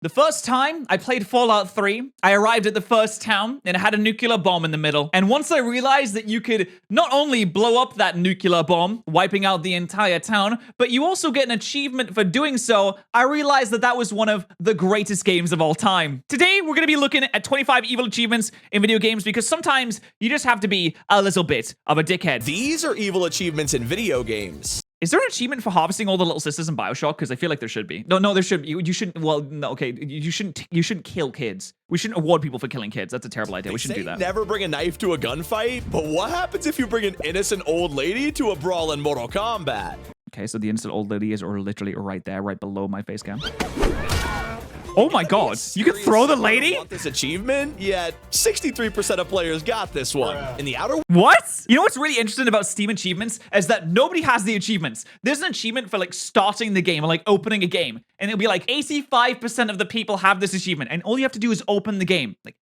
The first time I played Fallout 3, I arrived at the first town and it had a nuclear bomb in the middle. And once I realized that you could not only blow up that nuclear bomb, wiping out the entire town, but you also get an achievement for doing so, I realized that that was one of the greatest games of all time. Today, we're going to be looking at 25 evil achievements in video games because sometimes you just have to be a little bit of a dickhead. These are evil achievements in video games. Is there an achievement for harvesting all the little sisters in BioShock? Because I feel like there should be. No, there should be. You shouldn't. Well, no, okay. You shouldn't kill kids. We shouldn't award people for killing kids. That's a terrible idea. We shouldn't do that. Never bring a knife to a gunfight. But what happens if you bring an innocent old lady to a brawl in Mortal Kombat? Okay, so the innocent old lady is literally right there, right below my face cam. Oh my god, you can throw the lady? Want this achievement? Yet 63% of players got this one. In the outer... What? You know what's really interesting about Steam achievements is that nobody has the achievements. There's an achievement for like starting the game or like opening a game. And it'll be like 85% of the people have this achievement. And all you have to do is open the game. Like,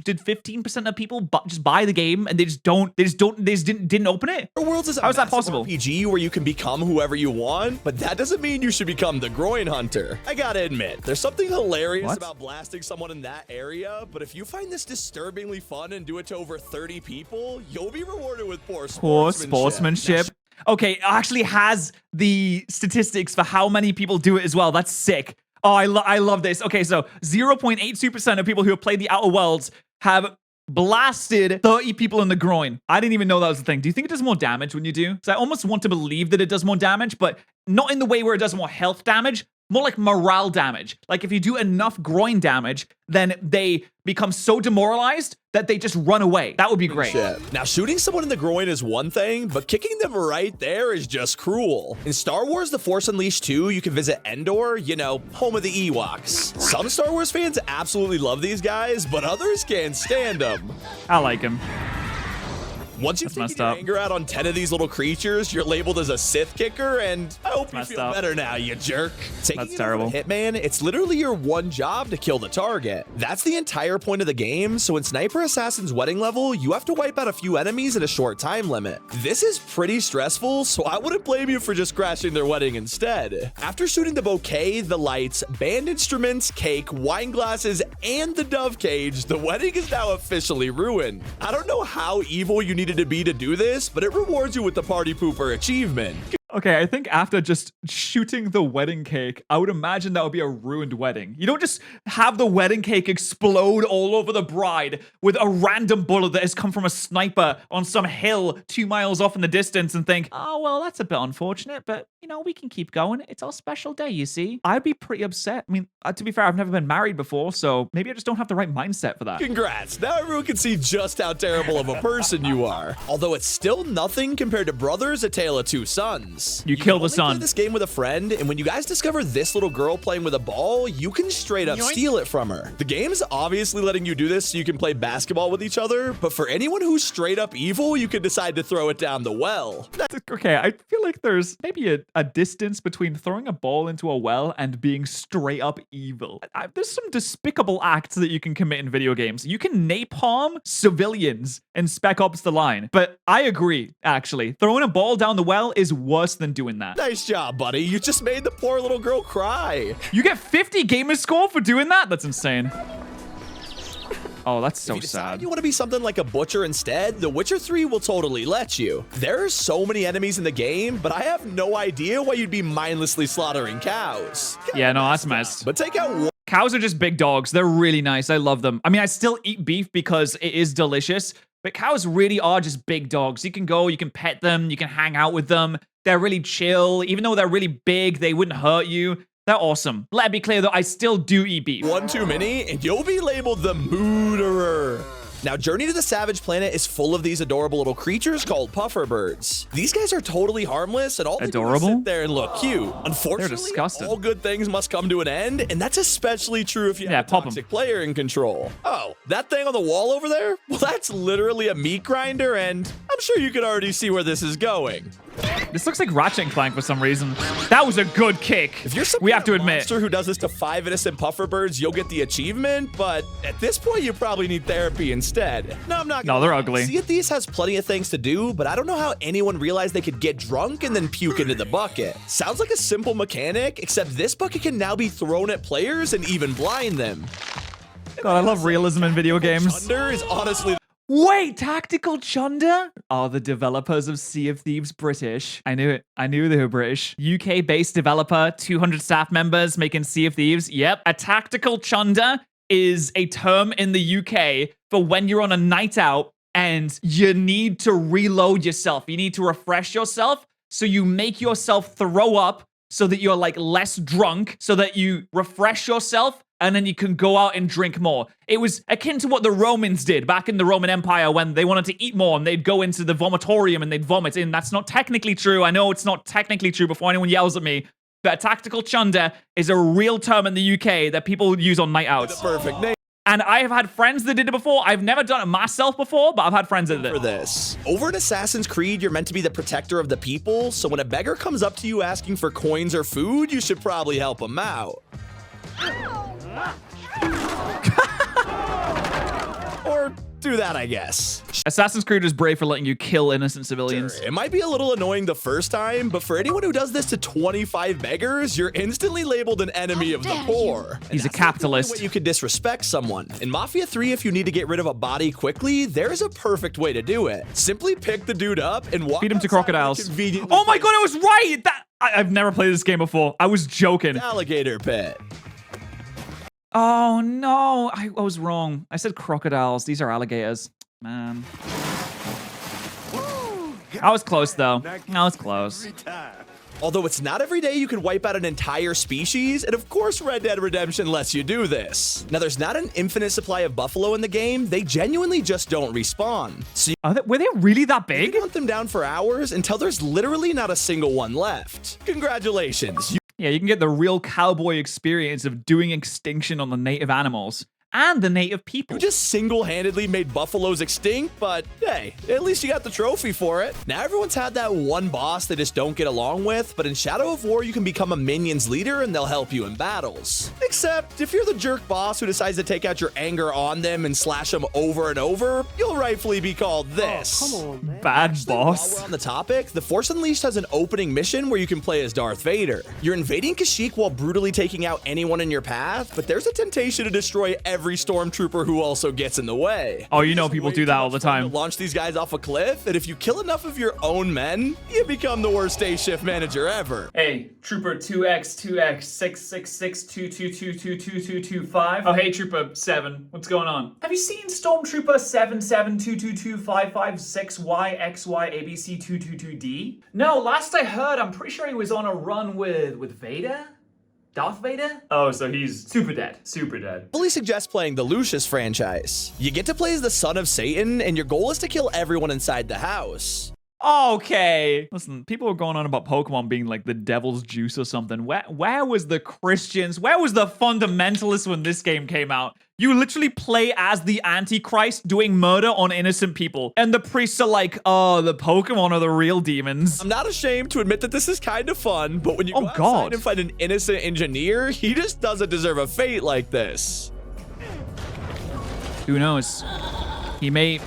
did 15% of people just buy the game and they just didn't open it? Worlds is How is that possible? RPG where you can become whoever you want, but that doesn't mean you should become the groin hunter. I gotta admit, there's something hilarious about blasting someone in that area, but if you find this disturbingly fun and do it to over 30 people, you'll be rewarded with poor sportsmanship. Okay, it actually has the statistics for how many people do it as well. That's sick. Oh, I love this. Okay, so 0.82% of people who have played the Outer Worlds have blasted 30 people in the groin. I didn't even know that was a thing. Do you think it does more damage when you do? So I almost want to believe that it does more damage, but not in the way where it does more health damage, more like morale damage. Like if you do enough groin damage, then they become so demoralized that they just run away. That would be great. Now, shooting someone in the groin is one thing, but kicking them right there is just cruel. In Star Wars The Force Unleashed 2, you can visit Endor, you know, home of the Ewoks. Some Star Wars fans absolutely love these guys, but others can't stand them. I like him. Once you've taken your anger out on 10 of these little creatures, you're labeled as a Sith kicker, and I hope you feel better now, you jerk. That's terrible. Hitman, it's literally your one job to kill the target. That's the entire point of the game, so in Sniper Assassin's Wedding level, you have to wipe out a few enemies in a short time limit. This is pretty stressful, so I wouldn't blame you for just crashing their wedding instead. After shooting the bouquet, the lights, band instruments, cake, wine glasses, and the dove cage, the wedding is now officially ruined. I don't know how evil you needed to be to do this, but it rewards you with the Party Pooper achievement. Okay, I think after just shooting the wedding cake, I would imagine that would be a ruined wedding. You don't just have the wedding cake explode all over the bride with a random bullet that has come from a sniper on some hill 2 miles off in the distance and think, oh, well, that's a bit unfortunate, but, you know, we can keep going. It's our special day, you see. I'd be pretty upset. I mean, to be fair, I've never been married before, so maybe I just don't have the right mindset for that. Congrats. Now everyone can see just how terrible of a person you are. Although it's still nothing compared to Brothers: A Tale of Two Sons. You kill the son. Play this game with a friend, and when you guys discover this little girl playing with a ball, you can straight up steal it from her. The game's obviously letting you do this so you can play basketball with each other, but for anyone who's straight up evil, you can decide to throw it down the well. Okay, I feel like there's maybe a distance between throwing a ball into a well and being straight up evil. There's some despicable acts that you can commit in video games. You can napalm civilians in Spec Ops: The Line, but I agree, actually. Throwing a ball down the well is worse than doing that. Nice job, buddy. You just made the poor little girl cry. You get 50 gamer score for doing that? That's insane. Oh, that's so sad. If you want to be something like a butcher instead, The Witcher 3 will totally let you. There are so many enemies in the game, but I have no idea why you'd be mindlessly slaughtering cows. Yeah, no, that's messed. But take out one. Cows are just big dogs. They're really nice. I love them. I mean, I still eat beef because it is delicious, but cows really are just big dogs. You can go, you can pet them, you can hang out with them. They're really chill. Even though they're really big, they wouldn't hurt you. They're awesome. Let me be clear, though, I still do eat beef. One too many, and you'll be labeled the Mooderer. Now, Journey to the Savage Planet is full of these adorable little creatures called puffer birds. These guys are totally harmless, and all they do is sit there and look cute. Unfortunately, they're disgusting. All good things must come to an end, and that's especially true if you have a toxic player in control. Oh, that thing on the wall over there? Well, that's literally a meat grinder, and I'm sure you can already see where this is going. This looks like Ratchet and Clank for some reason. That was a good kick. If you're some we have kind to of admit. monster who does this to 5 innocent pufferbirds, you'll get the achievement, but at this point, you probably need therapy instead. No, I'm not gonna No, they're lie. ugly. Sea of Thieves has plenty of things to do, but I don't know how anyone realized they could get drunk and then puke into the bucket. Sounds like a simple mechanic, except this bucket can now be thrown at players and even blind them. God, I love realism in video games. Thunder is honestly... Wait, Tactical Chunder? Are the developers of Sea of Thieves British? I knew it. I knew they were British. UK-based developer, 200 staff members making Sea of Thieves. Yep. A Tactical Chunder is a term in the UK for when you're on a night out and you need to reload yourself. You need to refresh yourself. So you make yourself throw up so that you're like less drunk, so that you refresh yourself and then you can go out and drink more. It was akin to what the Romans did back in the Roman Empire when they wanted to eat more and they'd go into the vomitorium and they'd vomit. And that's not technically true. I know it's not technically true before anyone yells at me. But a Tactical Chunder is a real term in the UK that people use on night outs. The perfect name. And I have had friends that did it before. I've never done it myself before, but I've had friends that did For it. this. Over in Assassin's Creed, you're meant to be the protector of the people, so when a beggar comes up to you asking for coins or food, you should probably help him out. Or do that, I guess. Assassin's Creed is brave for letting you kill innocent civilians. It might be a little annoying the first time, but for anyone who does this to 25 beggars, you're instantly labeled an enemy of the poor. And He's a that's capitalist. the only way you could disrespect someone. In Mafia 3, if you need to get rid of a body quickly, there's a perfect way to do it. Simply pick the dude up and walk Feed him to outside the crocodiles. conveniently Oh my placed god, I was right! I've never played this game before. I was joking. alligator pit. Oh no, I was wrong. I said crocodiles. These are alligators. Man. I was close though. I was close. Although it's not every day you can wipe out an entire species, and of course Red Dead Redemption lets you do this. Now there's not an infinite supply of buffalo in the game, they genuinely just don't respawn. So you Were they really that big? can hunt them down for hours until there's literally not a single one left. Congratulations. Yeah, you can get the real cowboy experience of doing extinction on the native animals and the native people. You just single-handedly made buffaloes extinct, but hey, at least you got the trophy for it. Now everyone's had that one boss they just don't get along with, but in Shadow of War you can become a minion's leader and they'll help you in battles. Except if you're the jerk boss who decides to take out your anger on them and slash them over and over, you'll rightfully be called this. Come on, man. Bad While boss. we're on the topic, The Force Unleashed has an opening mission where you can play as Darth Vader. You're invading Kashyyyk while brutally taking out anyone in your path, but there's a temptation to destroy every stormtrooper who also gets in the way. Oh, you know people do that all the time. Launch these guys off a cliff, and if you kill enough of your own men, you become the worst day shift manager ever. Hey, Trooper 2X, 66622222225. Oh, hey, Trooper 7. What's going on? Have you seen Stormtrooper 77222556YXYABC222D? No, last I heard, I'm pretty sure he was on a run with Vader? Darth Vader? Oh, so he's super dead. Super dead. Fully suggest playing the Lucius franchise. You get to play as the son of Satan, and your goal is to kill everyone inside the house. Okay. Listen, people are going on about Pokemon being like the devil's juice or something. Where was the Christians? Where was the fundamentalists when this game came out? You literally play as the Antichrist doing murder on innocent people. And the priests are like, oh, the Pokemon are the real demons. I'm not ashamed to admit that this is kind of fun, but when you Oh, go outside God. and find an innocent engineer, he just doesn't deserve a fate like this. Who knows? He may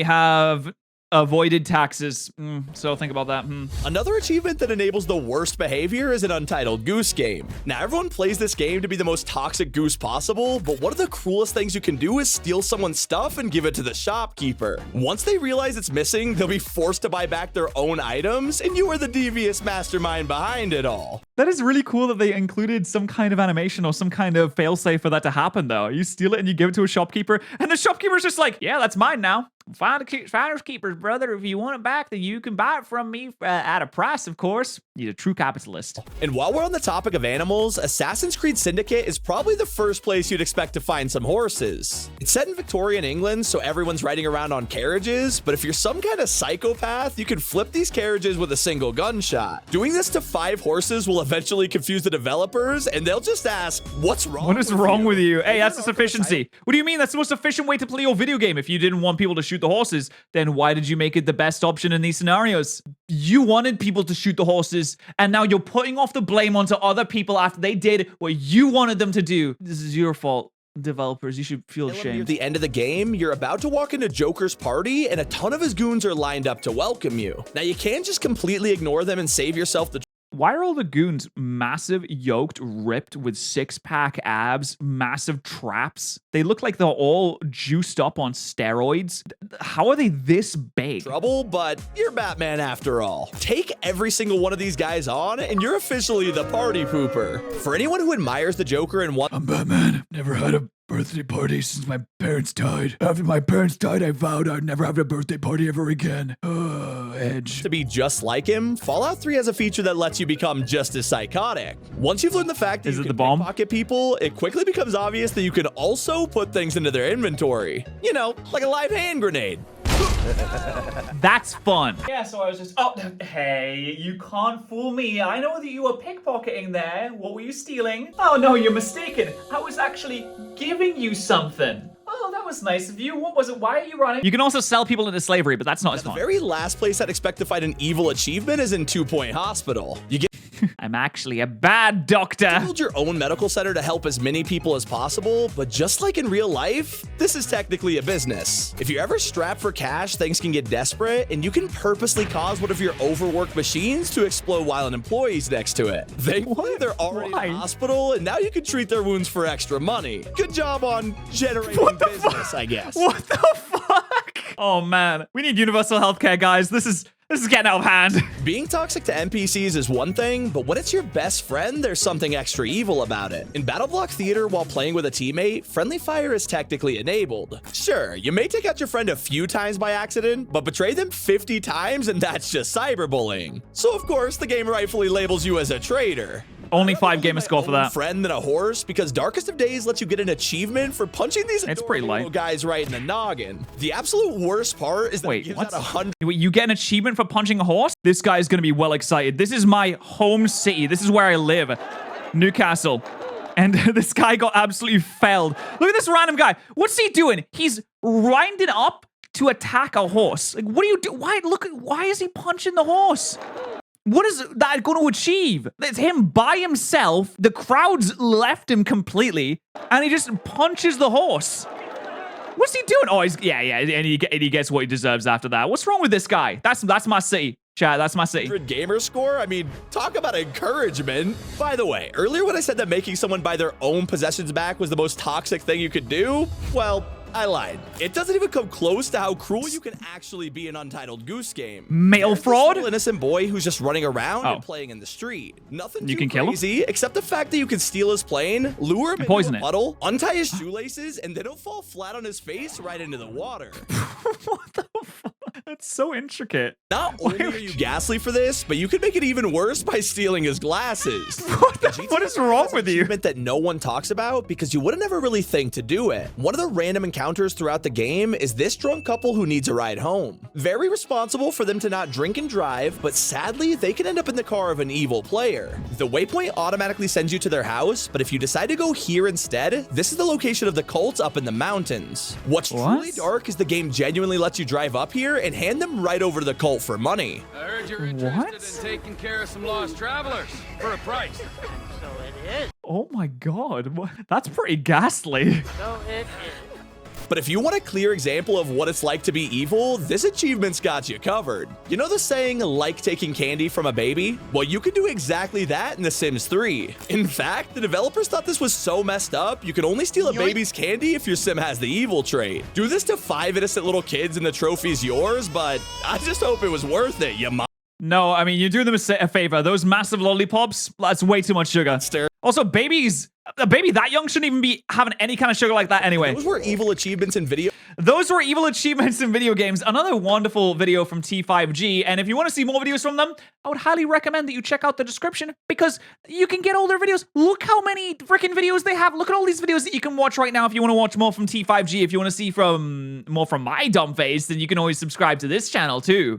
have avoided taxes. So think about that. Another achievement that enables the worst behavior is an Untitled Goose Game. Now, everyone plays this game to be the most toxic goose possible, but one of the cruelest things you can do is steal someone's stuff and give it to the shopkeeper. Once they realize it's missing, they'll be forced to buy back their own items, and you are the devious mastermind behind it all. That is really cool that they included some kind of animation or some kind of failsafe for that to happen, though. You steal it and you give it to a shopkeeper, and the shopkeeper's just like, yeah, that's mine now. Finders keepers, brother. If you want it back, then you can buy it from me at a price, of course. You're a true capitalist. And while we're on the topic of animals, Assassin's Creed Syndicate is probably the first place you'd expect to find some horses. It's set in Victorian England, so everyone's riding around on carriages, but if you're some kind of psychopath, you can flip these carriages with a single gunshot. Doing this to 5 horses will eventually confuse the developers, and they'll just ask, what's wrong What is wrong with you? Hey, that's a sufficiency. What do you mean? That's the most efficient way to play your video game if you didn't want people to shoot shoot the horses, then why did you make it the best option in these scenarios? You wanted people to shoot the horses, and now you're putting off the blame onto other people after they did what you wanted them to do. This is your fault. Developers, you should feel ashamed. At the end of the game, you're about to walk into Joker's party and a ton of his goons are lined up to welcome you. Now, you can't just completely ignore them and save yourself the Why are all the goons massive, yoked, ripped with six-pack abs, massive traps? They look like they're all juiced up on steroids. How are they this big? trouble, but you're Batman after all. Take every single one of these guys on, and you're officially the party pooper. For anyone who admires the Joker and wants— I'm Batman. Never had a birthday party since my parents died. After my parents died, I vowed I'd never have a birthday party ever again. Edge. to be just like him, Fallout 3 has a feature that lets you become just as psychotic. Once you've learned the fact that Is you it can the bomb? pickpocket people, it quickly becomes obvious that you can also put things into their inventory. You know, like a live hand grenade. That's fun. Yeah, so I was just, oh, hey, you can't fool me. I know that you were pickpocketing there. What were you stealing? Oh, no, you're mistaken. I was actually giving you something. Oh, that was nice of you. What was it? Why are you running? You can also sell people into slavery, but that's not as The fun. very last place I'd expect to find an evil achievement is in 2 Point Hospital. You get I'm actually a bad doctor. build your own medical center to help as many people as possible, but just like in real life, this is technically a business. If you're ever strapped for cash, things can get desperate, and you can purposely cause one of your overworked machines to explode while an employee's next to it. Thankfully, they're already Why? in the hospital, and now you can treat their wounds for extra money. Good job on generating business, I guess. What the fuck? Oh, man. We need universal healthcare, guys. This is getting out of hand. Being toxic to NPCs is one thing, but when it's your best friend, there's something extra evil about it. In BattleBlock Theater, while playing with a teammate, friendly fire is technically enabled. Sure, you may take out your friend a few times by accident, but betray them 50 times and that's just cyberbullying. So of course, the game rightfully labels you as a traitor. Only 5 gamer score for that. Friend than a horse, because Darkest of Days lets you get an achievement for punching these It's pretty adorable light. little guys right in the noggin. The absolute worst part is that it Wait, gives what? out 100 Wait, you get an achievement for punching a horse? This guy's gonna be well excited. This is my home city. This is where I live. Newcastle. And this guy got absolutely felled. Look at this random guy. What's he doing? He's winding up to attack a horse. Like, what do you do? Why is he punching the horse? What is that going to achieve? It's him by himself. The crowd's left him completely, and he just punches the horse. What's he doing? Oh, yeah, and he gets what he deserves after that. What's wrong with this guy? That's my city. Chat, that's my city. gamer score? I mean, talk about encouragement. By the way, earlier when I said that making someone buy their own possessions back was the most toxic thing you could do, well, I lied. It doesn't even come close to how cruel you can actually be in Untitled Goose Game. Mail There's this fraud? little innocent boy who's just running around Oh. and playing in the street. Nothing You too can kill him? crazy, except the fact that you can steal his plane, lure him into poison a it. puddle, untie his shoelaces, and then he'll fall flat on his face right into the water. What the fuck? That's so intricate. Not only are you ghastly for this, but you can make it even worse by stealing his glasses. What is wrong with you? Achievement that no one talks about because you wouldn't ever really think to do it. One of the random encounters throughout the game is this drunk couple who needs a ride home. Very responsible for them to not drink and drive, but sadly, they can end up in the car of an evil player. The waypoint automatically sends you to their house, but if you decide to go here instead, this is the location of the cult up in the mountains. What's truly What? dark is the game genuinely lets you drive up here and hand them right over to the cult for money. I heard you're What? interested in taking care of some lost travelers for a price. So it is. Oh my god. That's pretty ghastly. So it is. But if you want a clear example of what it's like to be evil, this achievement's got you covered. You know the saying, like taking candy from a baby? Well, you can do exactly that in The Sims 3. In fact, the developers thought this was so messed up, you can only steal a baby's candy if your sim has the evil trait. Do this to 5 innocent little kids and the trophy's yours, but I just hope it was worth it, you No, I mean, you do them a favor. Those massive lollipops, that's way too much sugar. monster. Also, a baby that young shouldn't even be having any kind of sugar like that anyway. Those were evil achievements in video. Those were evil achievements in video games. Another wonderful video from T5G. And if you want to see more videos from them, I would highly recommend that you check out the description because you can get all their videos. Look how many freaking videos they have. Look at all these videos that you can watch right now if you want to watch more from T5G. If you want to see more from my dumb face, then you can always subscribe to this channel too.